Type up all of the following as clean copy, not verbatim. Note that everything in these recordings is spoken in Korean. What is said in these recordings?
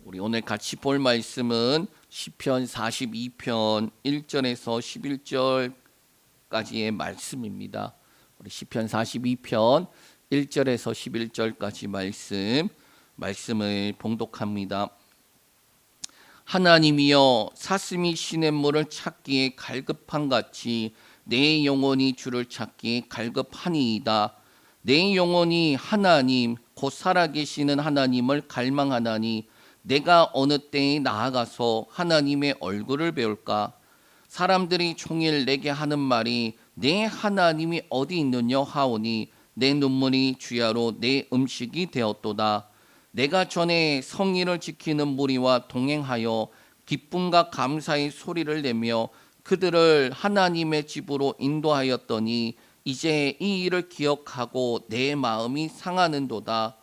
우리 오늘 같이 볼 말씀은 시편 42편 1절에서 11절까지의 말씀입니다. 우리 시편 42편 1절에서 11절까지 말씀을 봉독합니다. 하나님이여, 사슴이 시냇물을 찾기에 갈급한 같이 내 영혼이 주를 찾기에 갈급하니이다. 내 영혼이 하나님 곧 살아계시는 하나님을 갈망하나니 내가 어느 때에 나아가서 하나님의 얼굴을 배울까? 사람들이 종일 내게 하는 말이 내 하나님이 어디 있느냐 하오니 내 눈물이 주야로 내 음식이 되었도다. 내가 전에 성의를 지키는 무리와 동행하여 기쁨과 감사의 소리를 내며 그들을 하나님의 집으로 인도하였더니 이제 이 일을 기억하고 내 마음이 상하는도다.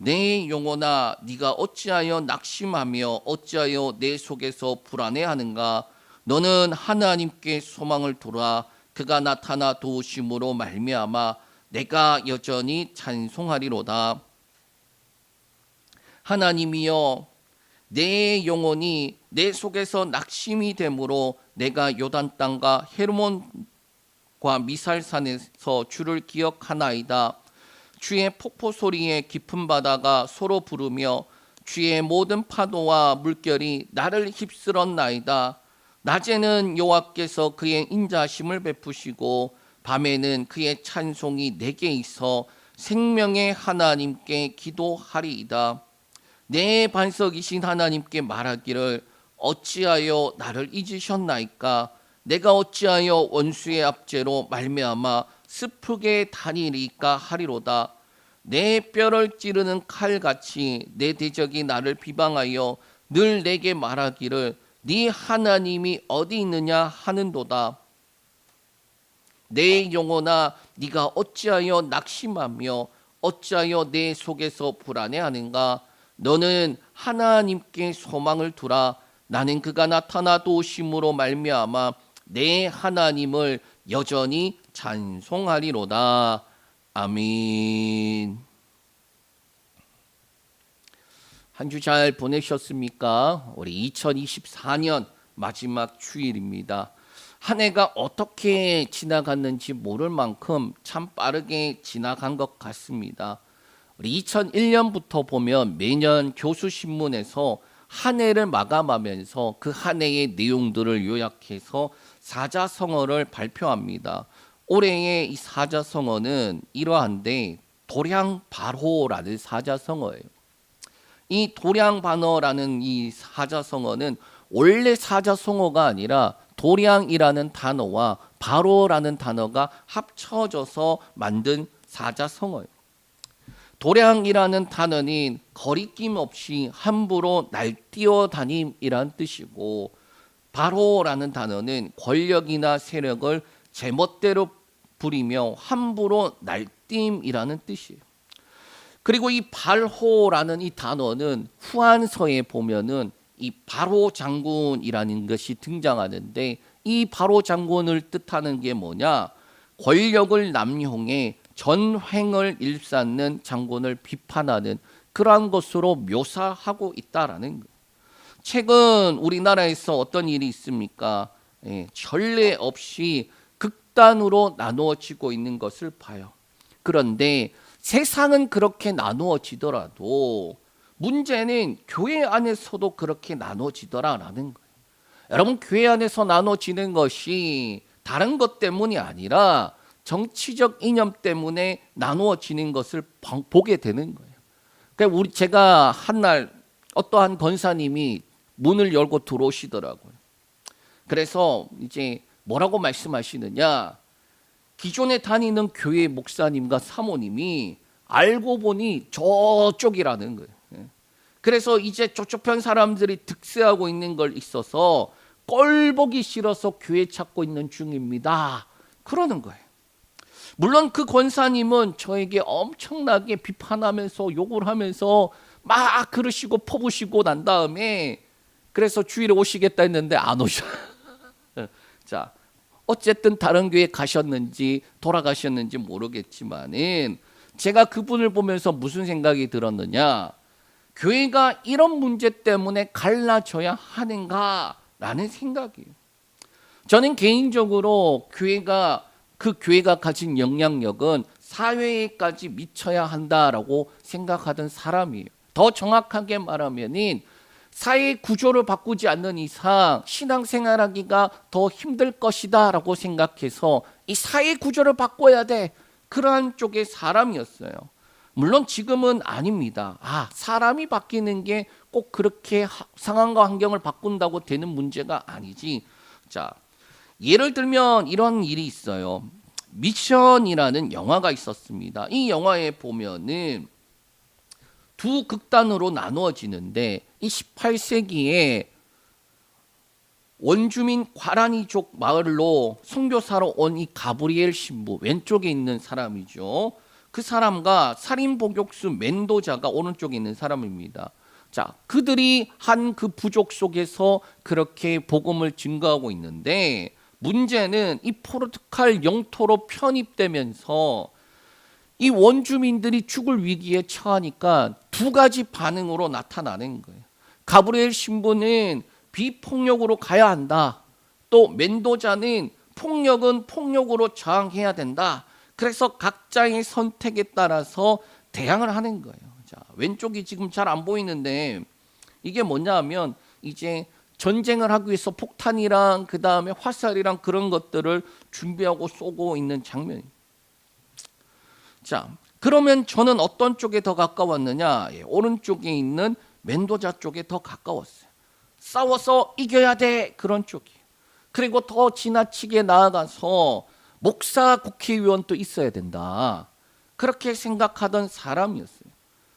내 영혼아, 네가 어찌하여 낙심하며 어찌하여 내 속에서 불안해하는가? 너는 하나님께 소망을 두라. 그가 나타나 도우심으로 말미암아 내가 여전히 찬송하리로다. 하나님이여, 내 영혼이 내 속에서 낙심이 되므로 내가 요단 땅과 헤르몬과 미살산에서 주를 기억하나이다. 주의 폭포 소리에 깊은 바다가 서로 부르며 주의 모든 파도와 물결이 나를 휩쓸었나이다. 낮에는 여호와께서 그의 인자심을 베푸시고 밤에는 그의 찬송이 내게 있어 생명의 하나님께 기도하리이다. 내 반석이신 하나님께 말하기를 어찌하여 나를 잊으셨나이까? 내가 어찌하여 원수의 압제로 말미암아 슬프게 다니리까 하리로다. 내 뼈를 찌르는 칼같이 내 대적이 나를 비방하여 늘 내게 말하기를 네 하나님이 어디 있느냐 하는도다. 내 영혼아, 네가 어찌하여 낙심하며 어찌하여 내 속에서 불안해하는가? 너는 하나님께 소망을 두라. 나는 그가 나타나 도우심으로 말미암아 내 하나님을 여전히 찬송하리로다. 아멘. 한 주 잘 보내셨습니까? 우리 2024년 마지막 주일입니다. 한 해가 어떻게 지나갔는지 모를 만큼 참 빠르게 지나간 것 같습니다. 우리 2001년부터 보면 매년 교수신문에서 한 해를 마감하면서 그 한 해의 내용들을 요약해서 사자성어를 발표합니다. 올해의 이 사자성어는 이러한데 도량발호라는 사자성어예요. 이 도량반어라는 이 사자성어는 원래 사자성어가 아니라 도량이라는 단어와 발호라는 단어가 합쳐져서 만든 사자성어예요. 도량이라는 단어는 거리낌 없이 함부로 날뛰어 다님이란 뜻이고, 발호라는 단어는 권력이나 세력을 제멋대로 부리며 함부로 날뛰임이라는 뜻이에요. 그리고 이 발호라는 이 단어는 후한서에 보면은 이 바로 장군이라는 것이 등장하는데, 이 바로 장군을 뜻하는 게 뭐냐? 권력을 남용해 전횡을 일삼는 장군을 비판하는 그러한 것으로 묘사하고 있다라는 거예요. 최근 우리나라에서 어떤 일이 있습니까? 전례 없이 극단으로 나누어지고 있는 것을 봐요. 그런데 세상은 그렇게 나누어지더라도 문제는 교회 안에서도 그렇게 나눠지더라라는 거예요. 여러분, 교회 안에서 나눠지는 것이 다른 것 때문이 아니라 정치적 이념 때문에 나누어지는 것을 보게 되는 거예요. 그러니까 제가 한날 어떠한 권사님이 문을 열고 들어오시더라고요. 그래서 이제 뭐라고 말씀하시느냐? 기존에 다니는 교회 목사님과 사모님이 알고 보니 저쪽이라는 거예요. 그래서 이제 저쪽 편 사람들이 득세하고 있는 걸 있어서 꼴 보기 싫어서 교회 찾고 있는 중입니다. 그러는 거예요. 물론 그 권사님은 저에게 엄청나게 비판하면서 욕을 하면서 막 그러시고 퍼부시고 난 다음에 그래서 주일에 오시겠다 했는데 안 오셔. 자, 어쨌든 다른 교회 가셨는지 돌아가셨는지 모르겠지만은 제가 그분을 보면서 무슨 생각이 들었느냐? 교회가 이런 문제 때문에 갈라져야 하는가라는 생각이에요. 저는 개인적으로 그 교회가 가진 영향력은 사회에까지 미쳐야 한다라고 생각하던 사람이에요. 더 정확하게 말하면은 사회 구조를 바꾸지 않는 이상 신앙생활하기가 더 힘들 것이다라고 생각해서 이 사회 구조를 바꿔야 돼. 그러한 쪽의 사람이었어요. 물론 지금은 아닙니다. 사람이 바뀌는 게 꼭 그렇게 상황과 환경을 바꾼다고 되는 문제가 아니지. 자, 예를 들면 이런 일이 있어요. 미션이라는 영화가 있었습니다. 이 영화에 보면은 두 극단으로 나누어지는데 이 18세기에 원주민 과라니족 마을로 선교사로 온 이 가브리엘 신부, 왼쪽에 있는 사람이죠. 그 사람과 살인 복역수 멘도자가 오른쪽에 있는 사람입니다. 자, 그들이 한 그 부족 속에서 그렇게 복음을 증거하고 있는데, 문제는 이 포르투갈 영토로 편입되면서 이 원주민들이 죽을 위기에 처하니까 두 가지 반응으로 나타나는 거예요. 가브리엘 신부는 비폭력으로 가야 한다. 또 멘도자는 폭력은 폭력으로 저항해야 된다. 그래서 각자의 선택에 따라서 대항을 하는 거예요. 자, 왼쪽이 지금 잘 안 보이는데 이게 뭐냐 하면 이제 전쟁을 하기 위해서 폭탄이랑 그 다음에 화살이랑 그런 것들을 준비하고 쏘고 있는 장면입니다. 자, 그러면 저는 어떤 쪽에 더 가까웠느냐? 오른쪽에 있는 멘도자 쪽에 더 가까웠어요. 싸워서 이겨야 돼, 그런 쪽이에요. 그리고 더 지나치게 나아가서 목사 국회의원도 있어야 된다, 그렇게 생각하던 사람이었어요.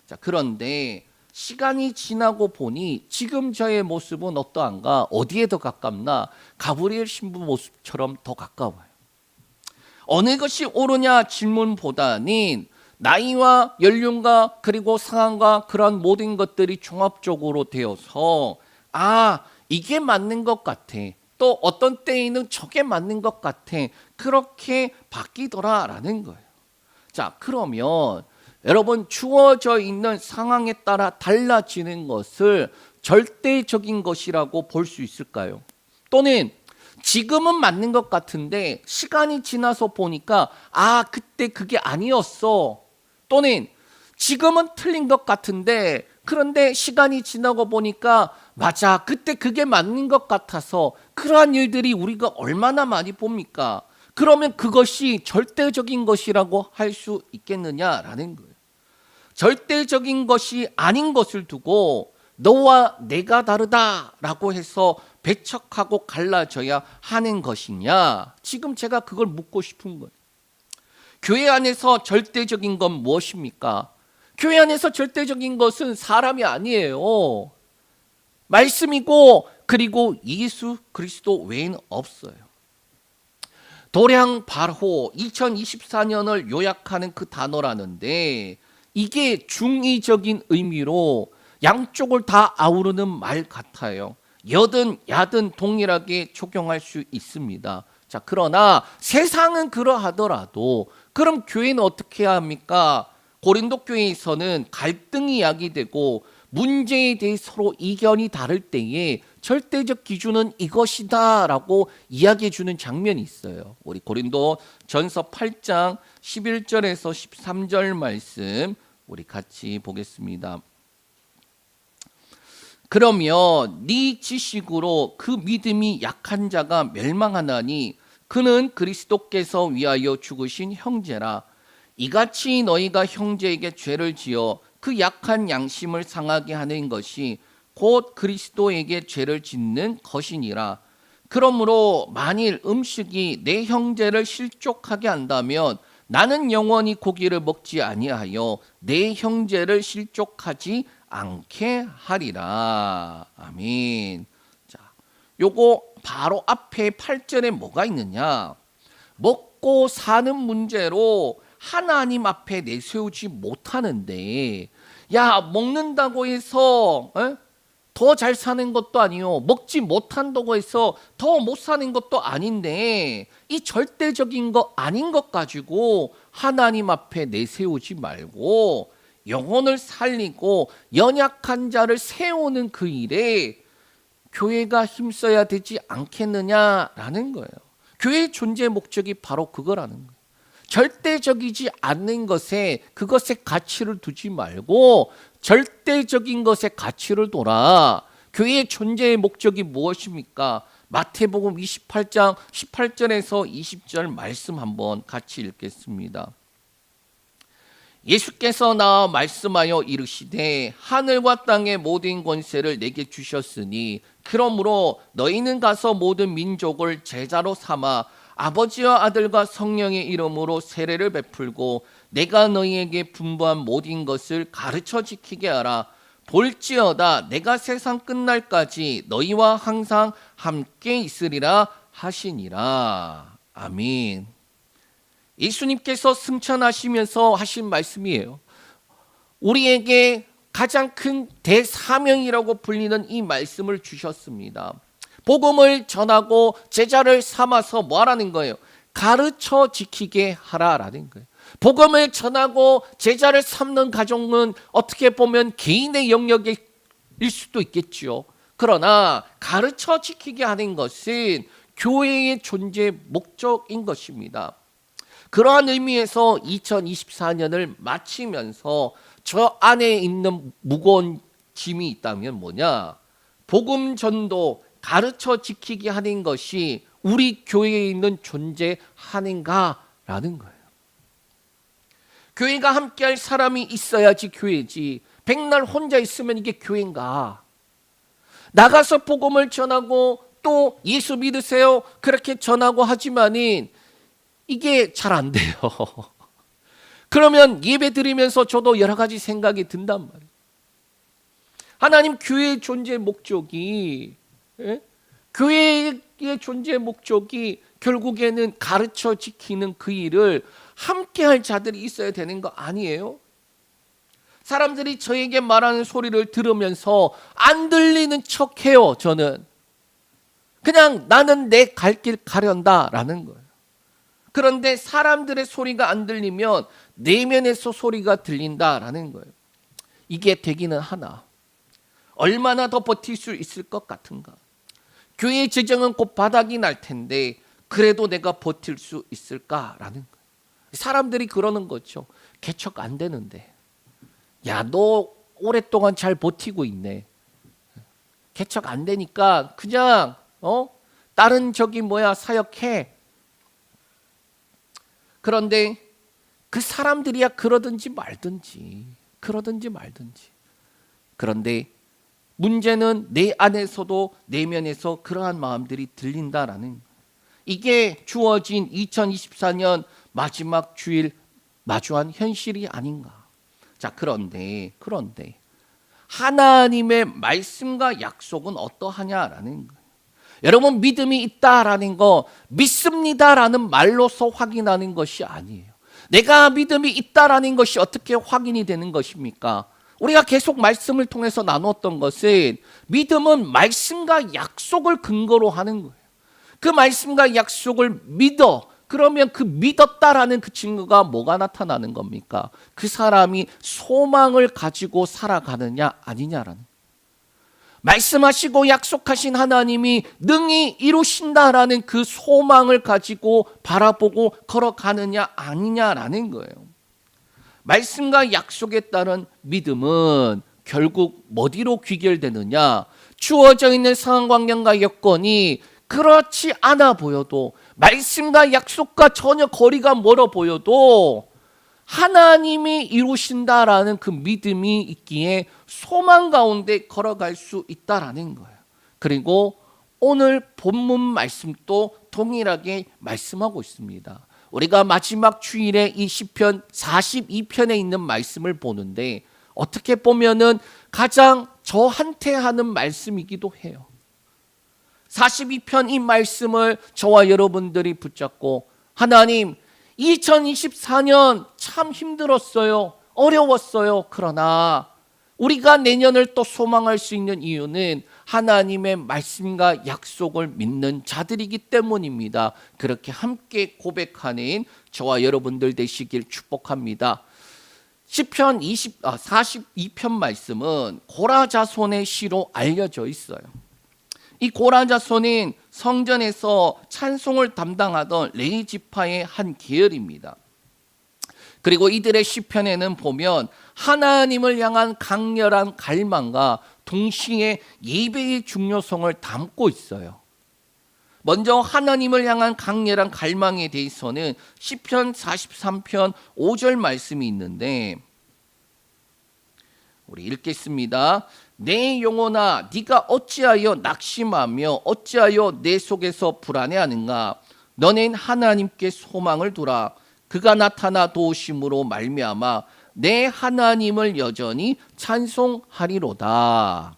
자, 그런데 시간이 지나고 보니 지금 저의 모습은 어떠한가? 어디에 더 가깝나? 가브리엘 신부 모습처럼 더 가까워요. 어느 것이 옳으냐 질문보다는 나이와 연륜과 그리고 상황과 그런 모든 것들이 종합적으로 되어서 이게 맞는 것 같아. 또 어떤 때에는 저게 맞는 것 같아. 그렇게 바뀌더라라는 거예요. 자, 그러면 여러분, 주어져 있는 상황에 따라 달라지는 것을 절대적인 것이라고 볼 수 있을까요? 또는 지금은 맞는 것 같은데 시간이 지나서 보니까 그때 그게 아니었어. 또는 지금은 틀린 것 같은데 그런데 시간이 지나고 보니까 맞아, 그때 그게 맞는 것 같아서, 그러한 일들이 우리가 얼마나 많이 봅니까? 그러면 그것이 절대적인 것이라고 할 수 있겠느냐라는 거예요. 절대적인 것이 아닌 것을 두고 너와 내가 다르다라고 해서 배척하고 갈라져야 하는 것이냐? 지금 제가 그걸 묻고 싶은 거예요. 교회 안에서 절대적인 건 무엇입니까? 교회 안에서 절대적인 것은 사람이 아니에요. 말씀이고 그리고 예수 그리스도 외에는 없어요. 도량 발호 2024년을 요약하는 그 단어라는데 이게 중의적인 의미로 양쪽을 다 아우르는 말 같아요. 여든 야든 동일하게 적용할 수 있습니다. 자, 그러나 세상은 그러하더라도 그럼 교회는 어떻게 해야 합니까? 고린도 교회에서는 갈등이 야기되고 문제에 대해 서로 이견이 다를 때에 절대적 기준은 이것이다라고 이야기해 주는 장면이 있어요. 우리 고린도 전서 8장 11절에서 13절 말씀 우리 같이 보겠습니다. 그러면 네 지식으로 그 믿음이 약한 자가 멸망하나니 그는 그리스도께서 위하여 죽으신 형제라. 이같이 너희가 형제에게 죄를 지어 그 약한 양심을 상하게 하는 것이 곧 그리스도에게 죄를 짓는 것이니라. 그러므로 만일 음식이 내 형제를 실족하게 한다면 나는 영원히 고기를 먹지 아니하여 내 형제를 실족하지 않게 하리라. 아멘. 자, 요거 바로 앞에 8절에 뭐가 있느냐? 먹고 사는 문제로 하나님 앞에 내세우지 못하는데, 야, 먹는다고 해서 더 잘 사는 것도 아니요, 먹지 못한다고 해서 더 못 사는 것도 아닌데, 이 절대적인 거 아닌 것 가지고 하나님 앞에 내세우지 말고 영혼을 살리고 연약한 자를 세우는 그 일에 교회가 힘써야 되지 않겠느냐라는 거예요. 교회의 존재 목적이 바로 그거라는 거예요. 절대적이지 않는 것에 그것에 가치를 두지 말고 절대적인 것에 가치를 둬라. 교회의 존재의 목적이 무엇입니까? 마태복음 28장 18절에서 20절 말씀 한번 같이 읽겠습니다. 예수께서 나와 말씀하여 이르시되 하늘과 땅의 모든 권세를 내게 주셨으니 그러므로 너희는 가서 모든 민족을 제자로 삼아 아버지와 아들과 성령의 이름으로 세례를 베풀고 내가 너희에게 분부한 모든 것을 가르쳐 지키게 하라. 볼지어다 내가 세상 끝날까지 너희와 항상 함께 있으리라 하시니라. 아멘. 예수님께서 승천하시면서 하신 말씀이에요. 우리에게 가장 큰 대사명이라고 불리는 이 말씀을 주셨습니다. 복음을 전하고 제자를 삼아서 뭐 하라는 거예요? 가르쳐 지키게 하라라는 거예요. 복음을 전하고 제자를 삼는 가정은 어떻게 보면 개인의 영역일 수도 있겠지요. 그러나 가르쳐 지키게 하는 것은 교회의 존재 목적인 것입니다. 그러한 의미에서 2024년을 마치면서 저 안에 있는 무거운 짐이 있다면 뭐냐? 복음 전도 가르쳐 지키게 하는 것이 우리 교회에 있는 존재 하는가라는 거예요. 교회가 함께할 사람이 있어야지 교회지. 백날 혼자 있으면 이게 교회인가? 나가서 복음을 전하고 또 예수 믿으세요 그렇게 전하고 하지만은 이게 잘 안 돼요. 그러면 예배 드리면서 저도 여러 가지 생각이 든단 말이에요. 하나님 교회의 존재 목적이 교회의 존재 목적이 결국에는 가르쳐 지키는 그 일을 함께할 자들이 있어야 되는 거 아니에요? 사람들이 저에게 말하는 소리를 들으면서 안 들리는 척해요. 저는 그냥 나는 내 갈 길 가련다라는 거예요. 그런데 사람들의 소리가 안 들리면 내면에서 소리가 들린다라는 거예요. 이게 되기는 하나. 얼마나 더 버틸 수 있을 것 같은가? 교회의 재정은 곧 바닥이 날 텐데 그래도 내가 버틸 수 있을까라는 거예요. 사람들이 그러는 거죠. 개척 안 되는데. 야, 너 오랫동안 잘 버티고 있네. 개척 안 되니까 그냥 다른 사역해. 그런데 그 사람들이야 그러든지 말든지. 그런데 문제는 내 안에서도 내면에서 그러한 마음들이 들린다라는 거예요. 이게 주어진 2024년 마지막 주일 마주한 현실이 아닌가. 자, 그런데 하나님의 말씀과 약속은 어떠하냐라는 거예요. 여러분, 믿음이 있다라는 거 믿습니다라는 말로서 확인하는 것이 아니에요. 내가 믿음이 있다라는 것이 어떻게 확인이 되는 것입니까? 우리가 계속 말씀을 통해서 나누었던 것은 믿음은 말씀과 약속을 근거로 하는 거예요. 그 말씀과 약속을 믿어. 그러면 그 믿었다라는 그 증거가 뭐가 나타나는 겁니까? 그 사람이 소망을 가지고 살아가느냐 아니냐라는 거예요. 말씀하시고 약속하신 하나님이 능히 이루신다라는 그 소망을 가지고 바라보고 걸어가느냐 아니냐라는 거예요. 말씀과 약속에 따른 믿음은 결국 어디로 귀결되느냐? 주어져 있는 상황 환경과 여건이 그렇지 않아 보여도, 말씀과 약속과 전혀 거리가 멀어 보여도 하나님이 이루신다라는 그 믿음이 있기에 소망 가운데 걸어갈 수 있다라는 거예요. 그리고 오늘 본문 말씀도 동일하게 말씀하고 있습니다. 우리가 마지막 주일에 이 시편 42편에 있는 말씀을 보는데 어떻게 보면은 가장 저한테 하는 말씀이기도 해요. 42편 이 말씀을 저와 여러분들이 붙잡고, 하나님 2024년 참 힘들었어요. 어려웠어요. 그러나 우리가 내년을 또 소망할 수 있는 이유는 하나님의 말씀과 약속을 믿는 자들이기 때문입니다. 그렇게 함께 고백하는 저와 여러분들 되시길 축복합니다. 시편 42편 말씀은 고라 자손의 시로 알려져 있어요. 이 고라 자손은 성전에서 찬송을 담당하던 레위 지파의 한 계열입니다. 그리고 이들의 시편에는 보면 하나님을 향한 강렬한 갈망과 동시에 예배의 중요성을 담고 있어요. 먼저 하나님을 향한 강렬한 갈망에 대해서는 시편 43편 5절 말씀이 있는데 우리 읽겠습니다. 내 영혼아 네가 어찌하여 낙심하며 어찌하여 내 속에서 불안해하는가. 너는 하나님께 소망을 두라. 그가 나타나 도우심으로 말미암아 내 하나님을 여전히 찬송하리로다.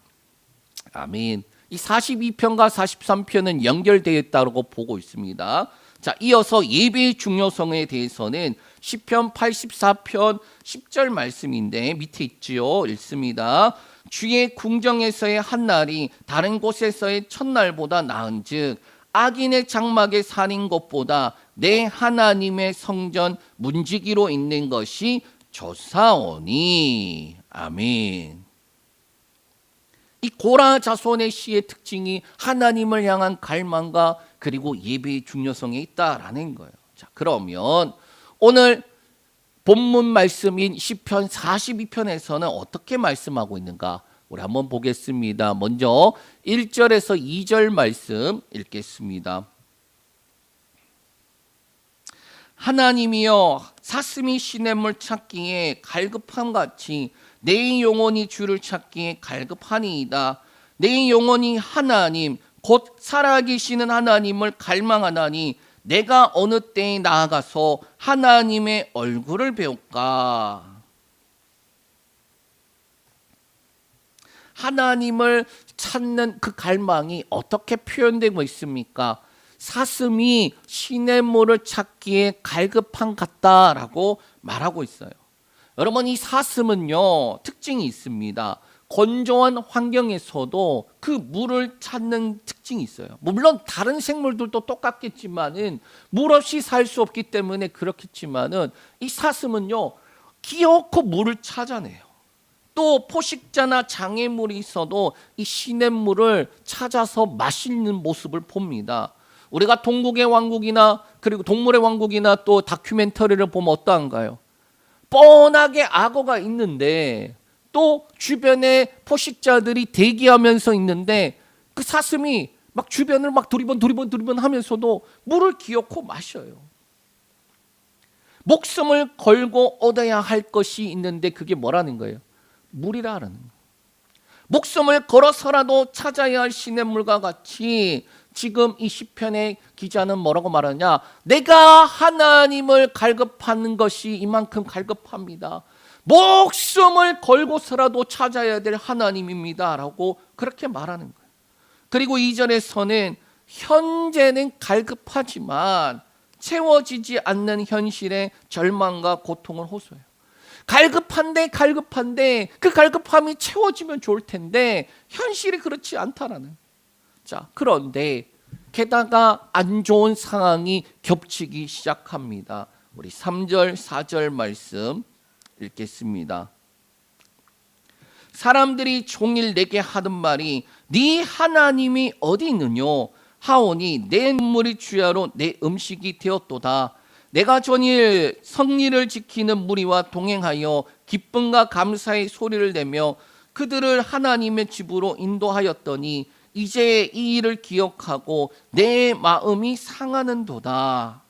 아멘. 이 42편과 43편은 연결되어 있다고 보고 있습니다. 자, 이어서 예배의 중요성에 대해서는 시편 84편 10절 말씀인데 밑에 있지요. 읽습니다. 주의 궁정에서의 한 날이 다른 곳에서의 첫날보다 나은즉 악인의 장막에 사는 것보다 내 하나님의 성전 문지기로 있는 것이 좋사오니. 아멘. 이 고라 자손의 시의 특징이 하나님을 향한 갈망과 그리고 예배의 중요성에 있다라는 거예요. 자, 그러면 오늘 본문 말씀인 시편 42편에서는 어떻게 말씀하고 있는가? 우리 한번 보겠습니다. 먼저 1절에서 2절 말씀 읽겠습니다. 하나님이여 사슴이 시냇물 찾기에 갈급함같이 내 영혼이 주를 찾기에 갈급하니이다. 내 영혼이 하나님 곧 살아계시는 하나님을 갈망하나니 내가 어느 때에 나아가서 하나님의 얼굴을 배울까. 하나님을 찾는 그 갈망이 어떻게 표현되고 있습니까? 사슴이 시냇물을 찾기에 갈급한 같다라고 말하고 있어요. 여러분, 이 사슴은요 특징이 있습니다. 건조한 환경에서도 그 물을 찾는 특징이 있어요. 물론 다른 생물들도 똑같겠지만은 물 없이 살 수 없기 때문에 그렇겠지만은 이 사슴은요 기어코 물을 찾아내요. 또 포식자나 장애물이 있어도 이 시냇물을 찾아서 마시는 모습을 봅니다. 우리가 동국의 왕국이나 그리고 동물의 왕국이나 또 다큐멘터리를 보면 어떠한가요? 뻔하게 악어가 있는데 또 주변에 포식자들이 대기하면서 있는데 그 사슴이 막 주변을 막 두리번 하면서도 물을 기어코 마셔요. 목숨을 걸고 얻어야 할 것이 있는데 그게 뭐라는 거예요? 물이라는 거예요. 목숨을 걸어서라도 찾아야 할 시냇물과 같이 지금 이 시편의 기자는 뭐라고 말하냐? 내가 하나님을 갈급하는 것이 이만큼 갈급합니다. 목숨을 걸고서라도 찾아야 될 하나님입니다 라고 그렇게 말하는 거예요. 그리고 2절에서는 현재는 갈급하지만 채워지지 않는 현실의 절망과 고통을 호소해요. 갈급한데 그 갈급함이 채워지면 좋을 텐데 현실이 그렇지 않다라는. 자, 그런데 게다가 안 좋은 상황이 겹치기 시작합니다. 우리 3절 4절 말씀 읽겠습니다. 사람들이 종일 내게 하던 말이 네 하나님이 어디 있느뇨 하오니 내 눈물이 주야로 내 음식이 되었도다. 내가 전일 성리를 지키는 무리와 동행하여 기쁨과 감사의 소리를 내며 그들을 하나님의 집으로 인도하였더니 이제 이 일을 기억하고 내 마음이 상하는도다.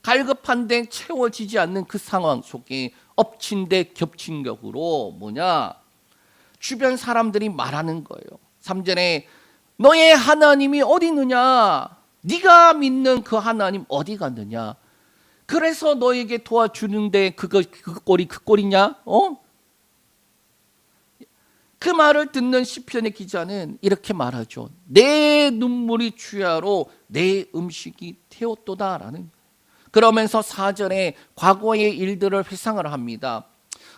갈급한데 채워지지 않는 그 상황 속에 엎친 데 겹친 격으로 주변 사람들이 말하는 거예요. 3절에 너의 하나님이 어디 있느냐? 네가 믿는 그 하나님 어디 갔느냐? 그래서 너에게 도와주는데 그 꼴이냐? 그 말을 듣는 시편의 기자는 이렇게 말하죠. 내 눈물이 주야로 내 음식이 되었도다라는. 그러면서 4절에 과거의 일들을 회상을 합니다.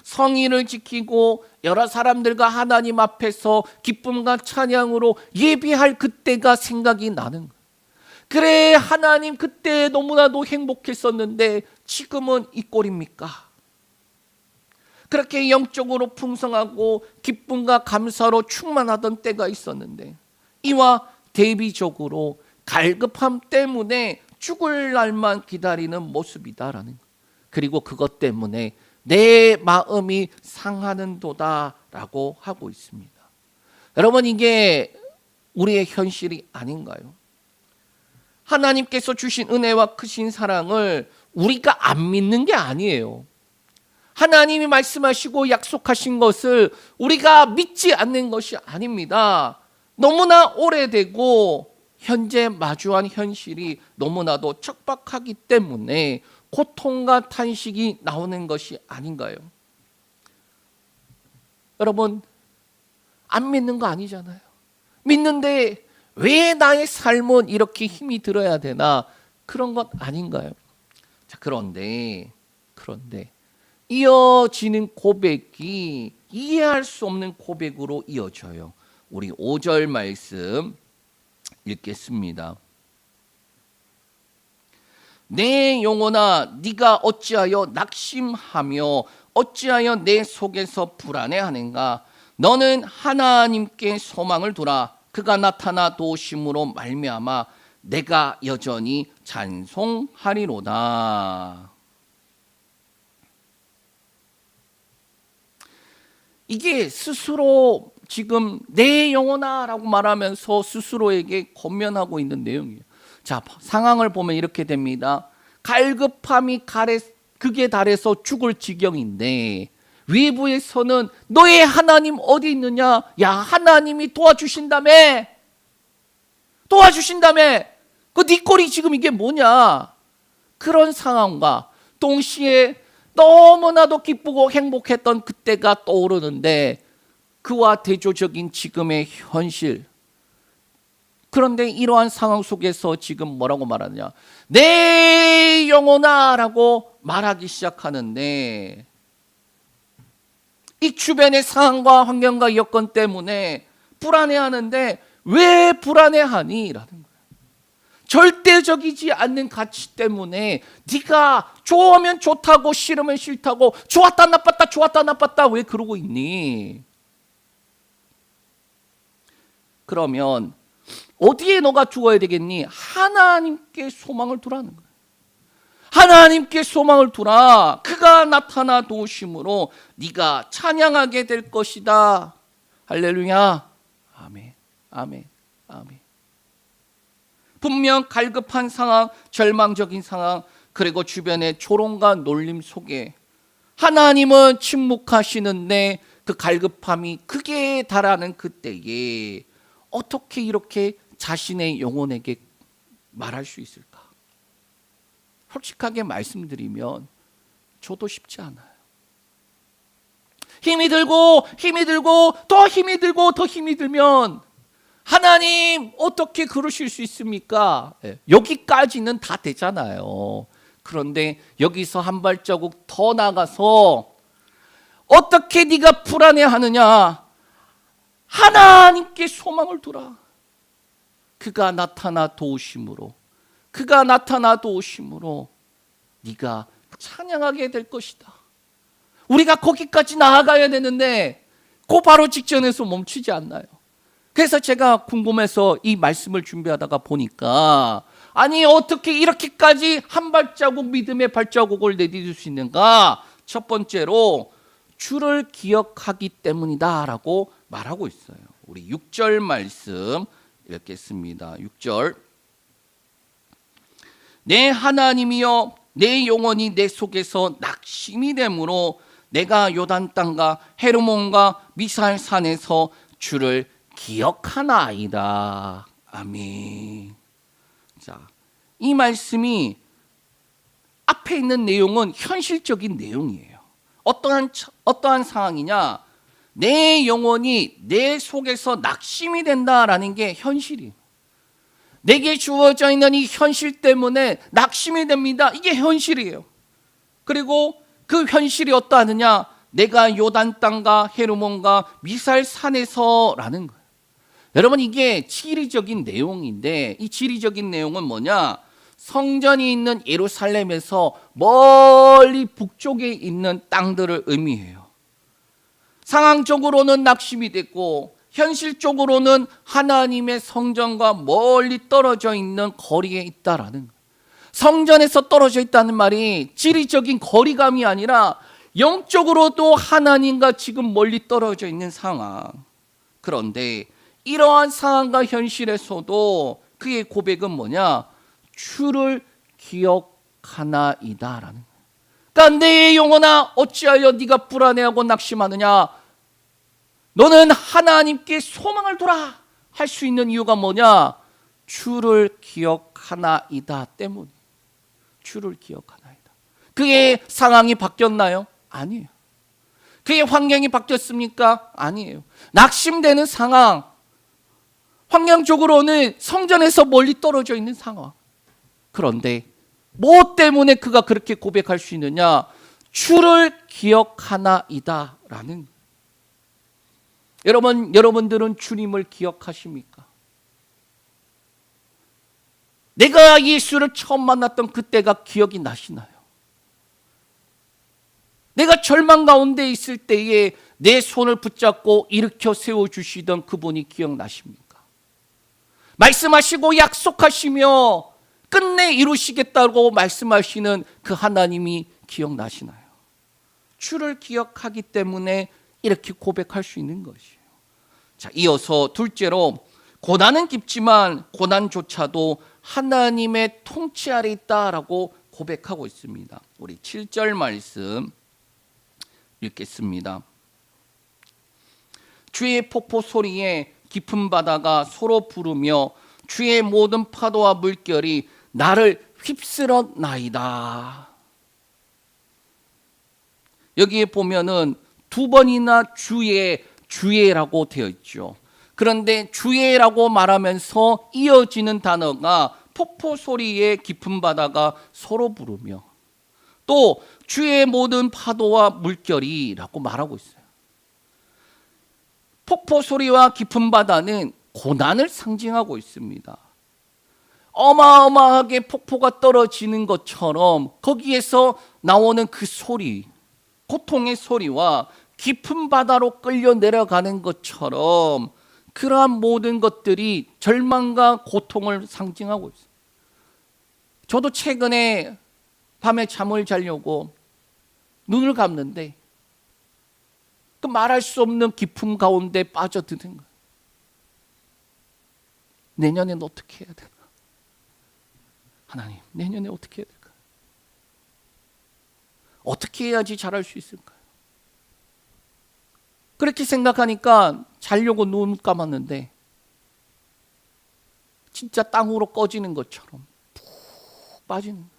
성의를 지키고 여러 사람들과 하나님 앞에서 기쁨과 찬양으로 예배할 그때가 생각이 나는 거예요. 그래, 하나님 그때 너무나도 행복했었는데 지금은 이 꼴입니까? 그렇게 영적으로 풍성하고 기쁨과 감사로 충만하던 때가 있었는데 이와 대비적으로 갈급함 때문에 죽을 날만 기다리는 모습이다라는 것. 그리고 그것 때문에 내 마음이 상하는도다라고 하고 있습니다. 여러분, 이게 우리의 현실이 아닌가요? 하나님께서 주신 은혜와 크신 사랑을 우리가 안 믿는 게 아니에요. 하나님이 말씀하시고 약속하신 것을 우리가 믿지 않는 것이 아닙니다. 너무나 오래되고 현재 마주한 현실이 너무나도 척박하기 때문에 고통과 탄식이 나오는 것이 아닌가요? 여러분, 안 믿는 거 아니잖아요. 믿는데 왜 나의 삶은 이렇게 힘이 들어야 되나? 그런 것 아닌가요? 자, 그런데 이어지는 고백이 이해할 수 없는 고백으로 이어져요. 우리 5절 말씀 읽겠습니다. 내 영혼아, 네가 어찌하여 낙심하며 어찌하여 내 속에서 불안해하는가? 너는 하나님께 소망을 두라. 그가 나타나 도우심으로 말미암아 내가 여전히 찬송하리로다. 이게 스스로 지금 내 영혼아 라고 말하면서 스스로에게 권면하고 있는 내용이에요. 자, 상황을 보면 이렇게 됩니다. 갈급함이 극에 달해서 죽을 지경인데 외부에서는 너의 하나님 어디 있느냐? 야, 하나님이 도와주신다며. 그 네 꼴이 지금 이게 뭐냐? 그런 상황과 동시에 너무나도 기쁘고 행복했던 그때가 떠오르는데 그와 대조적인 지금의 현실. 그런데 이러한 상황 속에서 지금 뭐라고 말하느냐? 내 영혼아 라고 말하기 시작하는데 이 주변의 상황과 환경과 여건 때문에 불안해하는데 왜 불안해하니? 라는 거예요. 절대적이지 않는 가치 때문에 네가 좋으면 좋다고 싫으면 싫다고 좋았다 나빴다 왜 그러고 있니? 그러면 어디에 너가 죽어야 되겠니? 하나님께 소망을 두라는 거예요. 하나님께 소망을 두라. 그가 나타나 도우심으로 네가 찬양하게 될 것이다. 할렐루야. 아멘. 아멘. 아멘. 분명 갈급한 상황, 절망적인 상황, 그리고 주변의 조롱과 놀림 속에 하나님은 침묵하시는데 그 갈급함이 극에 달하는 그때에 어떻게 이렇게 자신의 영혼에게 말할 수 있을까? 솔직하게 말씀드리면 저도 쉽지 않아요. 힘이 들고 더 힘이 들면 하나님 어떻게 그러실 수 있습니까? 여기까지는 다 되잖아요. 그런데 여기서 한 발자국 더 나가서 어떻게 네가 불안해하느냐? 하나님께 소망을 두라. 그가 나타나 도우심으로 네가 찬양하게 될 것이다. 우리가 거기까지 나아가야 되는데 그 바로 직전에서 멈추지 않나요? 그래서 제가 궁금해서 이 말씀을 준비하다가 보니까 아니 어떻게 이렇게까지 한 발자국 믿음의 발자국을 내디딜 수 있는가? 첫 번째로 주를 기억하기 때문이다 라고 말하고 있어요. 우리 6절 말씀 읽겠습니다. 6절. 내 하나님이여 내 영혼이 내 속에서 낙심이 되므로 내가 요단 땅과 헤르몬과 미살 산에서 주를 기억하나이다. 아멘. 자, 이 말씀이 앞에 있는 내용은 현실적인 내용이에요. 어떠한 상황이냐? 내 영혼이 내 속에서 낙심이 된다라는 게 현실이에요. 내게 주어져 있는 이 현실 때문에 낙심이 됩니다. 이게 현실이에요. 그리고 그 현실이 어떠하느냐? 내가 요단 땅과 헤르몬과 미살 산에서라는 거예요. 여러분, 이게 지리적인 내용인데 이 지리적인 내용은 뭐냐? 성전이 있는 예루살렘에서 멀리 북쪽에 있는 땅들을 의미해요. 상황적으로는 낙심이 됐고 현실적으로는 하나님의 성전과 멀리 떨어져 있는 거리에 있다라는 거예요. 성전에서 떨어져 있다는 말이 지리적인 거리감이 아니라 영적으로도 하나님과 지금 멀리 떨어져 있는 상황. 그런데 이러한 상황과 현실에서도 그의 고백은 뭐냐? 주를 기억하나이다라는 거예요. 그러니까 내 영혼아 어찌하여 네가 불안해하고 낙심하느냐? 너는 하나님께 소망을 두라 할 수 있는 이유가 뭐냐? 주를 기억하나이다 때문에. 주를 기억하나이다. 그의 상황이 바뀌었나요? 아니에요. 그의 환경이 바뀌었습니까? 아니에요. 낙심되는 상황, 환경적으로는 성전에서 멀리 떨어져 있는 상황. 그런데 뭐 때문에 그가 그렇게 고백할 수 있느냐? 주를 기억하나이다 라는. 여러분들은 주님을 기억하십니까? 내가 예수를 처음 만났던 그때가 기억이 나시나요? 내가 절망 가운데 있을 때에 내 손을 붙잡고 일으켜 세워주시던 그분이 기억나십니까? 말씀하시고 약속하시며 끝내 이루시겠다고 말씀하시는 그 하나님이 기억나시나요? 주를 기억하기 때문에 이렇게 고백할 수 있는 것이에요. 자, 이어서 둘째로 고난은 깊지만 고난조차도 하나님의 통치 아래 있다라고 고백하고 있습니다. 우리 7절 말씀 읽겠습니다. 주의 폭포 소리에 깊은 바다가 서로 부르며 주의 모든 파도와 물결이 나를 휩쓸어 나이다. 여기에 보면은 두 번이나 주의라고 되어 있죠. 그런데 주의라고 말하면서 이어지는 단어가 폭포 소리에 깊은 바다가 서로 부르며 또 주의 모든 파도와 물결이라고 말하고 있어요. 폭포 소리와 깊은 바다는 고난을 상징하고 있습니다. 어마어마하게 폭포가 떨어지는 것처럼 거기에서 나오는 그 소리, 고통의 소리와 깊은 바다로 끌려 내려가는 것처럼 그러한 모든 것들이 절망과 고통을 상징하고 있어요. 저도 최근에 밤에 잠을 자려고 눈을 감는데 그 말할 수 없는 깊음 가운데 빠져드는 거예요. 내년엔 어떻게 해야 되나? 하나님, 내년에 어떻게 해야 될까? 어떻게 해야지 잘할 수 있을까요? 그렇게 생각하니까 자려고 눈 감았는데 진짜 땅으로 꺼지는 것처럼 푹 빠지는 거예요.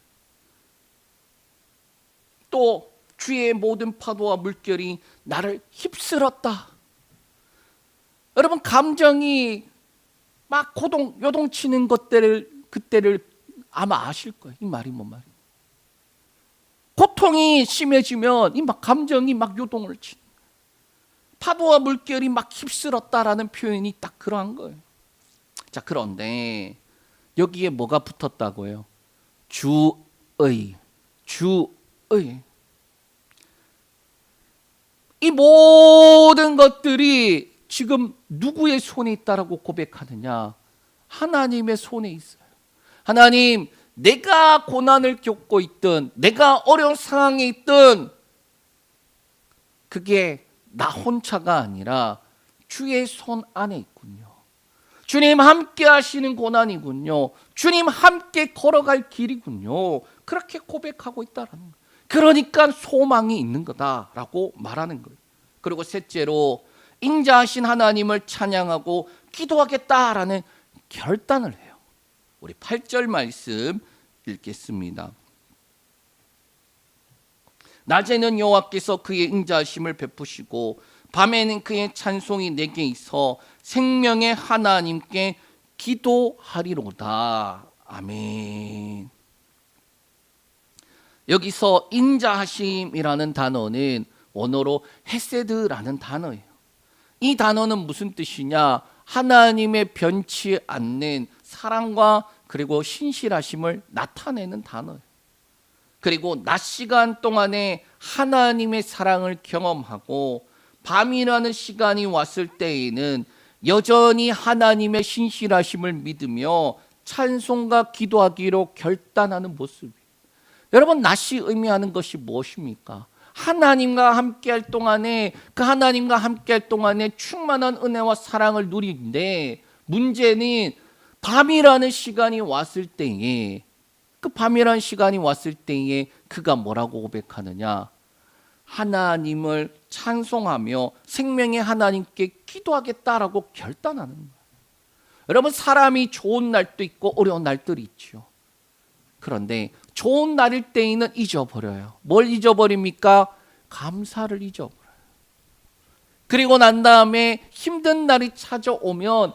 또 주의 모든 파도와 물결이 나를 휩쓸었다. 여러분, 감정이 막 요동치는 그때를 아마 아실 거예요. 이 말이 뭔 말이에요? 고통이 심해지면 이 막 감정이 막 요동을 치는 거예요. 파도와 물결이 막 휩쓸었다라는 표현이 딱 그러한 거예요. 자, 그런데 여기에 뭐가 붙었다고요? 주의. 이 모든 것들이 지금 누구의 손에 있다라고 고백하느냐? 하나님의 손에 있어요. 하나님, 내가 고난을 겪고 있든 내가 어려운 상황에 있든 그게 나 혼자가 아니라 주의 손 안에 있군요. 주님 함께 하시는 고난이군요. 주님 함께 걸어갈 길이군요. 그렇게 고백하고 있다라는 거예요. 그러니까 소망이 있는 거다라고 말하는 거예요. 그리고 셋째로 인자하신 하나님을 찬양하고 기도하겠다라는 결단을 해요. 우리 8절 말씀 읽겠습니다. 낮에는 여호와께서 그의 인자하심을 베푸시고 밤에는 그의 찬송이 내게 있어 생명의 하나님께 기도하리로다. 아멘. 여기서 인자하심이라는 단어는 원어로 헤세드라는 단어예요. 이 단어는 무슨 뜻이냐? 하나님의 변치 않는 사랑과 그리고 신실하심을 나타내는 단어예요. 그리고 낮 시간 동안에 하나님의 사랑을 경험하고 밤이라는 시간이 왔을 때에는 여전히 하나님의 신실하심을 믿으며 찬송과 기도하기로 결단하는 모습이에요. 여러분, 낮이 의미하는 것이 무엇입니까? 하나님과 함께할 동안에, 그 하나님과 함께할 동안에 충만한 은혜와 사랑을 누리는데, 문제는 밤이라는 시간이 왔을 때에, 그 밤이라는 시간이 왔을 때에 그가 뭐라고 고백하느냐? 하나님을 찬송하며 생명의 하나님께 기도하겠다라고 결단하는 거예요. 여러분, 사람이 좋은 날도 있고 어려운 날들이 있죠. 그런데 좋은 날일 때에는 잊어버려요. 뭘 잊어버립니까? 감사를 잊어버려요. 그리고 난 다음에 힘든 날이 찾아오면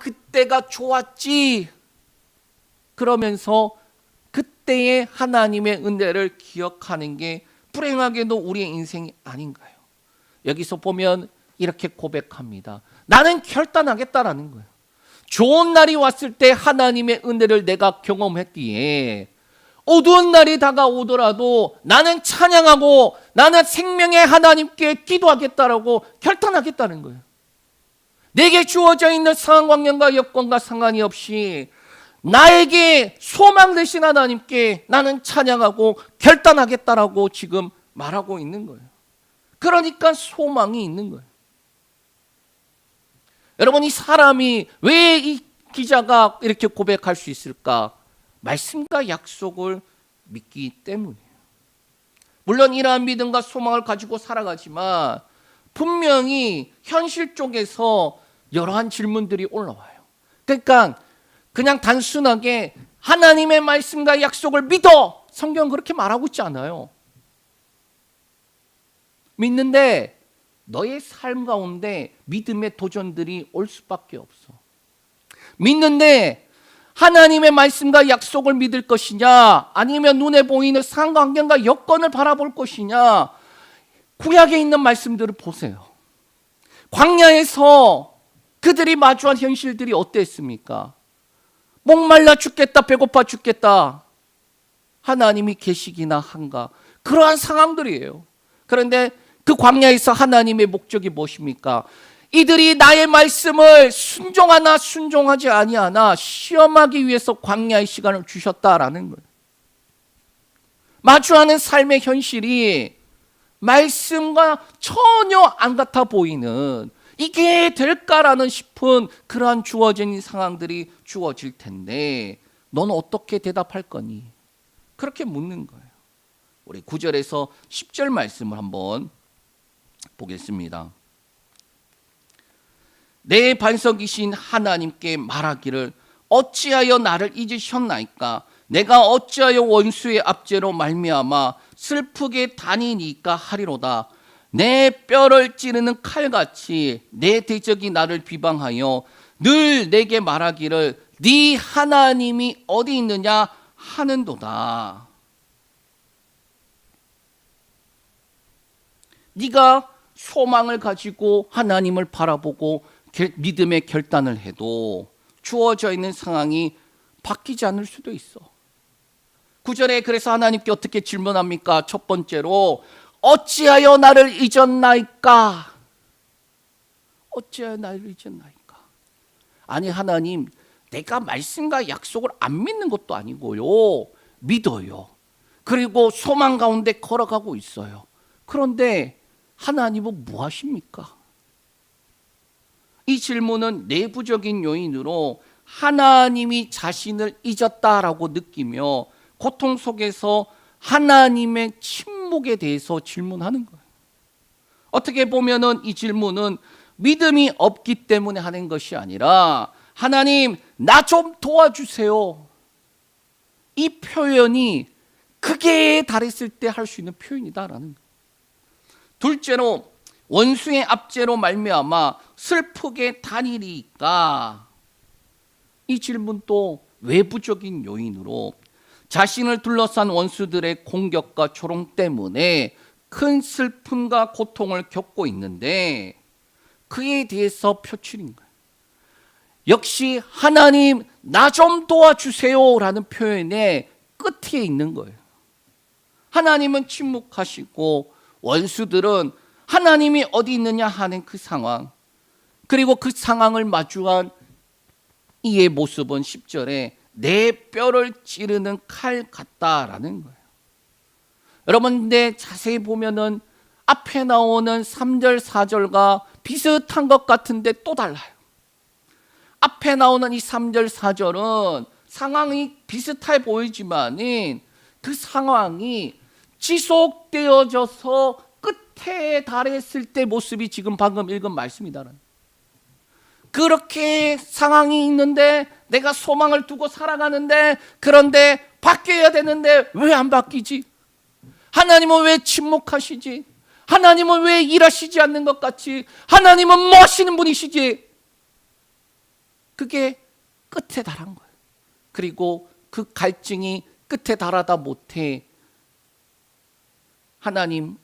그때가 좋았지, 그러면서 그때의 하나님의 은혜를 기억하는 게 불행하게도 우리의 인생이 아닌가요? 여기서 보면 이렇게 고백합니다. 나는 결단하겠다라는 거예요. 좋은 날이 왔을 때 하나님의 은혜를 내가 경험했기에 어두운 날이 다가오더라도 나는 찬양하고 나는 생명의 하나님께 기도하겠다라고 결단하겠다는 거예요. 내게 주어져 있는 상황, 환경과 여건과 상관이 없이 나에게 소망 되신 하나님께 나는 찬양하고 결단하겠다라고 지금 말하고 있는 거예요. 그러니까 소망이 있는 거예요. 여러분, 이 사람이 왜 이 기자가 이렇게 고백할 수 있을까? 말씀과 약속을 믿기 때문이에요. 물론 이러한 믿음과 소망을 가지고 살아가지만 분명히 현실 쪽에서 여러한 질문들이 올라와요. 그러니까 그냥 단순하게 하나님의 말씀과 약속을 믿어, 성경은 그렇게 말하고 있지 않아요. 믿는데 너의 삶 가운데 믿음의 도전들이 올 수밖에 없어. 믿는데 하나님의 말씀과 약속을 믿을 것이냐, 아니면 눈에 보이는 상황, 환경과 여건을 바라볼 것이냐. 구약에 있는 말씀들을 보세요. 광야에서 그들이 마주한 현실들이 어땠습니까? 목말라 죽겠다, 배고파 죽겠다, 하나님이 계시기나 한가, 그러한 상황들이에요. 그런데 그 광야에서 하나님의 목적이 무엇입니까? 이들이 나의 말씀을 순종하나 순종하지 아니하나 시험하기 위해서 광야의 시간을 주셨다라는 거예요. 마주하는 삶의 현실이 말씀과 전혀 안 같아 보이는, 이게 될까라는 싶은 그러한 주어진 상황들이 주어질 텐데 너는 어떻게 대답할 거니? 그렇게 묻는 거예요. 우리 9절에서 10절 말씀을 한번 보겠습니다. 내 반석이신 하나님께 말하기를 어찌하여 나를 잊으셨나이까? 내가 어찌하여 원수의 압제로 말미암아 슬프게 다니니까 하리로다. 내 뼈를 찌르는 칼같이 내 대적이 나를 비방하여 늘 내게 말하기를 네 하나님이 어디 있느냐 하는도다. 네가 소망을 가지고 하나님을 바라보고 믿음의 결단을 해도 주어져 있는 상황이 바뀌지 않을 수도 있어. 9절에 그래서 하나님께 어떻게 질문합니까? 첫 번째로 어찌하여 나를 잊었나이까? 어찌하여 나를 잊었나이까? 아니, 하나님, 내가 말씀과 약속을 안 믿는 것도 아니고요, 믿어요. 그리고 소망 가운데 걸어가고 있어요. 그런데 하나님은 뭐 하십니까? 이 질문은 내부적인 요인으로 하나님이 자신을 잊었다라고 느끼며 고통 속에서 하나님의 침묵에 대해서 질문하는 거예요. 어떻게 보면은 이 질문은 믿음이 없기 때문에 하는 것이 아니라 하나님, 나 좀 도와주세요. 이 표현이 극에 달했을 때 할 수 있는 표현이다라는 거예요. 둘째로 원수의 압제로 말미암아 슬프게 다니리까? 이 질문도 외부적인 요인으로 자신을 둘러싼 원수들의 공격과 조롱 때문에 큰 슬픔과 고통을 겪고 있는데 그에 대해서 표출인 거예요. 역시 하나님 나 좀 도와주세요라는 표현의 끝에 있는 거예요. 하나님은 침묵하시고 원수들은 하나님이 어디 있느냐 하는 그 상황, 그리고 그 상황을 마주한 이의 모습은 10절에 내 뼈를 찌르는 칼 같다라는 거예요. 여러분, 근데 자세히 보면은 앞에 나오는 3절, 4절과 비슷한 것 같은데 또 달라요. 앞에 나오는 이 3절, 4절은 상황이 비슷해 보이지만 그 상황이 지속되어져서 끝에 달했을 때 모습이 지금 방금 읽은 말씀이다. 그렇게 상황이 있는데 내가 소망을 두고 살아가는데, 그런데 바뀌어야 되는데 왜 안 바뀌지? 하나님은 왜 침묵하시지? 하나님은 왜 일하시지 않는 것 같지? 하나님은 뭐 하시는 분이시지? 그게 끝에 달한 거예요. 그리고 그 갈증이 끝에 달하다 못해 하나님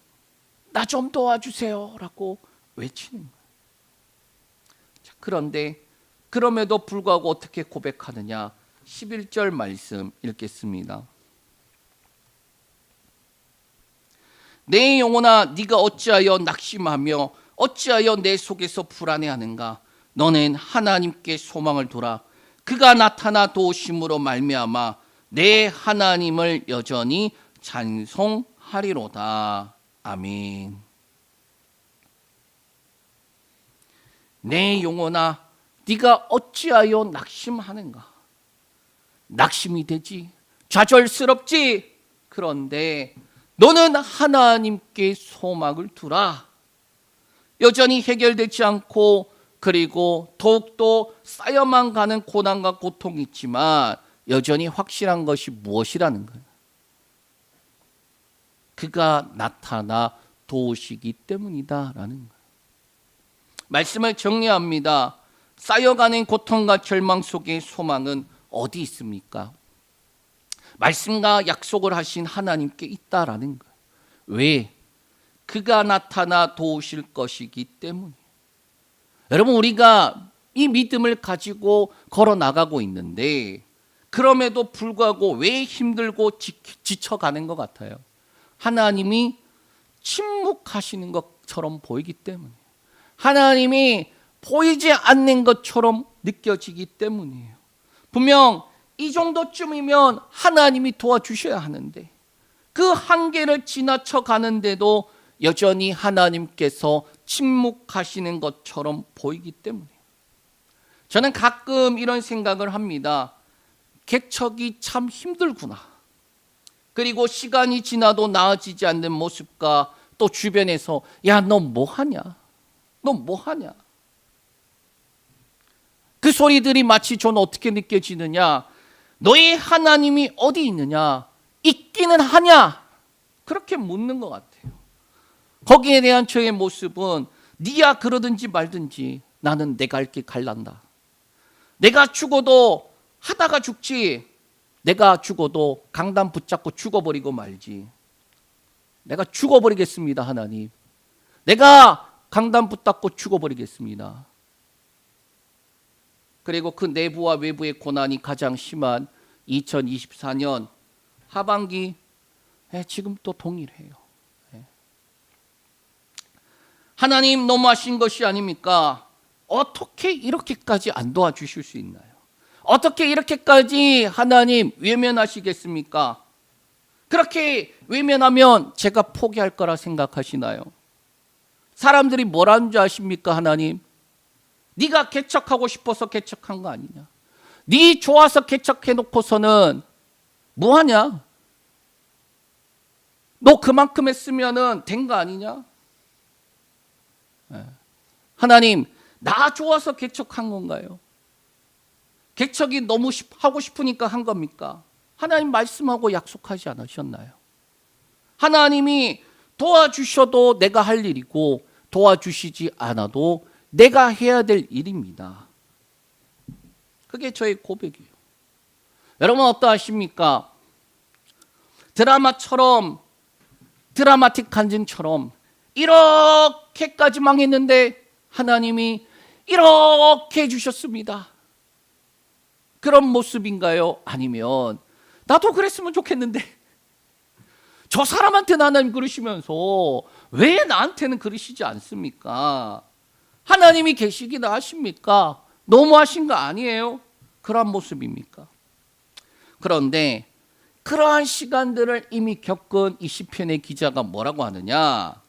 나 좀 도와주세요 라고 외치는 거예요. 자, 그런데 그럼에도 불구하고 어떻게 고백하느냐? 11절 말씀 읽겠습니다. 내 영혼아 네가 어찌하여 낙심하며 어찌하여 내 속에서 불안해하는가? 너는 하나님께 소망을 두라. 그가 나타나 도우심으로 말미암아 내 하나님을 여전히 찬송하리로다. 아멘. 내 영혼아 네가 어찌하여 낙심하는가? 낙심이 되지, 좌절스럽지. 그런데 너는 하나님께 소망을 두라. 여전히 해결되지 않고 그리고 더욱더 쌓여만 가는 고난과 고통이 있지만 여전히 확실한 것이 무엇이라는 거예요? 그가 나타나 도우시기 때문이다라는 거예요. 말씀을 정리합니다. 쌓여가는 고통과 절망 속에 소망은 어디 있습니까? 말씀과 약속을 하신 하나님께 있다라는 거예요. 왜? 그가 나타나 도우실 것이기 때문에. 여러분, 우리가 이 믿음을 가지고 걸어 나가고 있는데 그럼에도 불구하고 왜 힘들고 지쳐가는 것 같아요? 하나님이 침묵하시는 것처럼 보이기 때문에, 하나님이 보이지 않는 것처럼 느껴지기 때문이에요. 분명 이 정도쯤이면 하나님이 도와주셔야 하는데 그 한계를 지나쳐 가는데도 여전히 하나님께서 침묵하시는 것처럼 보이기 때문에 저는 가끔 이런 생각을 합니다. 개척이 참 힘들구나. 그리고 시간이 지나도 나아지지 않는 모습과 또 주변에서 야, 너 뭐하냐? 너 뭐하냐? 그 소리들이 마치 저는 어떻게 느껴지느냐? 너의 하나님이 어디 있느냐? 있기는 하냐? 그렇게 묻는 것 같아요. 거기에 대한 저의 모습은 네야 그러든지 말든지 나는 내가 할 길 갈란다. 내가 죽어도 하다가 죽지, 내가 죽어도 강단 붙잡고 죽어버리고 말지. 내가 죽어버리겠습니다, 하나님. 내가 강단 붙잡고 죽어버리겠습니다. 그리고 그 내부와 외부의 고난이 가장 심한 2024년 하반기 지금 또 동일해요. 하나님 너무하신 것이 아닙니까? 어떻게 이렇게까지 안 도와주실 수 있나요? 어떻게 이렇게까지 하나님 외면하시겠습니까? 그렇게 외면하면 제가 포기할 거라 생각하시나요? 사람들이 뭐라는 줄 아십니까? 하나님, 네가 개척하고 싶어서 개척한 거 아니냐? 네 좋아서 개척해놓고서는 뭐하냐? 너 그만큼 했으면 된 거 아니냐? 하나님, 나 좋아서 개척한 건가요? 개척이 너무 하고 싶으니까 한 겁니까? 하나님 말씀하고 약속하지 않으셨나요? 하나님이 도와주셔도 내가 할 일이고 도와주시지 않아도 내가 해야 될 일입니다. 그게 저의 고백이에요. 여러분 어떠하십니까? 드라마처럼, 드라마틱 간증처럼 이렇게까지 망했는데 하나님이 이렇게 해주셨습니다. 그런 모습인가요? 아니면 나도 그랬으면 좋겠는데 저 사람한테는 하나님 그러시면서 왜 나한테는 그러시지 않습니까? 하나님이 계시기나 하십니까? 너무하신 거 아니에요? 그런 모습입니까? 그런데 그러한 시간들을 이미 겪은 이 시편의 기자가 뭐라고 하느냐?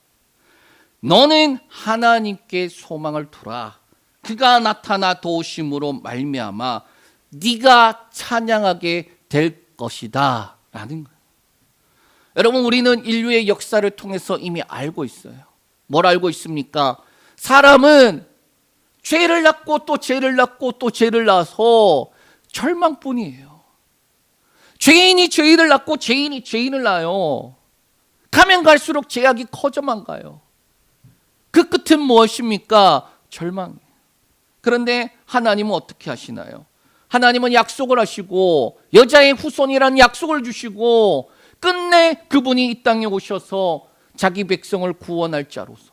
너는 하나님께 소망을 두라. 그가 나타나 도우심으로 말미암아 네가 찬양하게 될 것이다 라는 거예요. 여러분, 우리는 인류의 역사를 통해서 이미 알고 있어요. 뭘 알고 있습니까? 사람은 죄를 낳고 또 죄를 낳고 또 죄를 낳아서 절망뿐이에요. 죄인이 죄인을 낳고 죄인이 죄인을 낳아요. 가면 갈수록 죄악이 커져만 가요. 그 끝은 무엇입니까? 절망이에요. 그런데 하나님은 어떻게 하시나요? 하나님은 약속을 하시고 여자의 후손이라는 약속을 주시고 끝내 그분이 이 땅에 오셔서 자기 백성을 구원할 자로서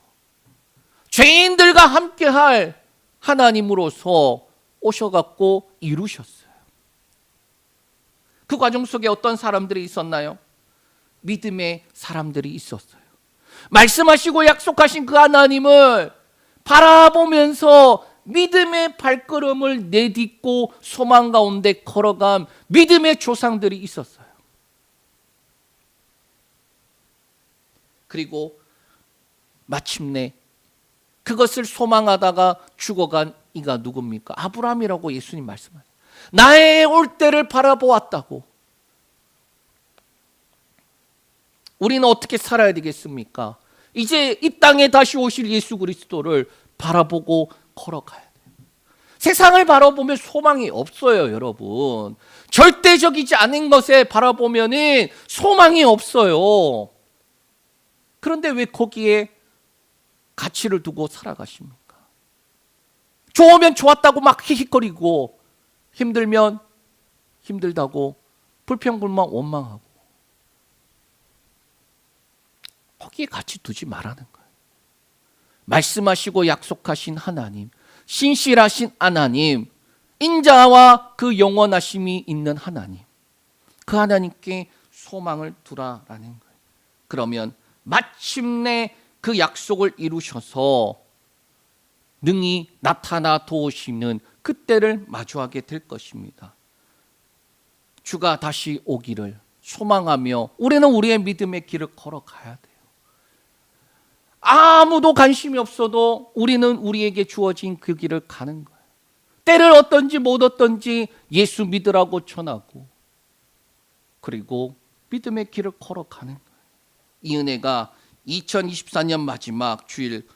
죄인들과 함께할 하나님으로서 오셔갖고 이루셨어요. 그 과정 속에 어떤 사람들이 있었나요? 믿음의 사람들이 있었어요. 말씀하시고 약속하신 그 하나님을 바라보면서 믿음의 발걸음을 내딛고 소망 가운데 걸어간 믿음의 조상들이 있었어요. 그리고 마침내 그것을 소망하다가 죽어간 이가 누굽니까? 아브라함이라고 예수님 말씀하세요. 나의 올 때를 바라보았다고. 우리는 어떻게 살아야 되겠습니까? 이제 이 땅에 다시 오실 예수 그리스도를 바라보고 걸어가야 돼요. 세상을 바라보면 소망이 없어요, 여러분. 절대적이지 않은 것에 바라보면은 소망이 없어요. 그런데 왜 거기에 가치를 두고 살아가십니까? 좋으면 좋았다고 막 히히거리고 힘들면 힘들다고 불평불만 원망하고 거기에 가치 두지 말라는 거예요. 말씀하시고 약속하신 하나님, 신실하신 하나님, 인자와 그 영원하심이 있는 하나님, 그 하나님께 소망을 두라라는 거예요. 그러면 마침내 그 약속을 이루셔서 능히 나타나 도우시는 그때를 마주하게 될 것입니다. 주가 다시 오기를 소망하며 우리는 우리의 믿음의 길을 걸어가야 돼요. 아무도 관심이 없어도 우리는 우리에게 주어진 그 길을 가는 거예요. 때를 얻든지 못 얻든지 예수 믿으라고 전하고 그리고 믿음의 길을 걸어가는 거예요. 이 은혜가 2024년 마지막 주일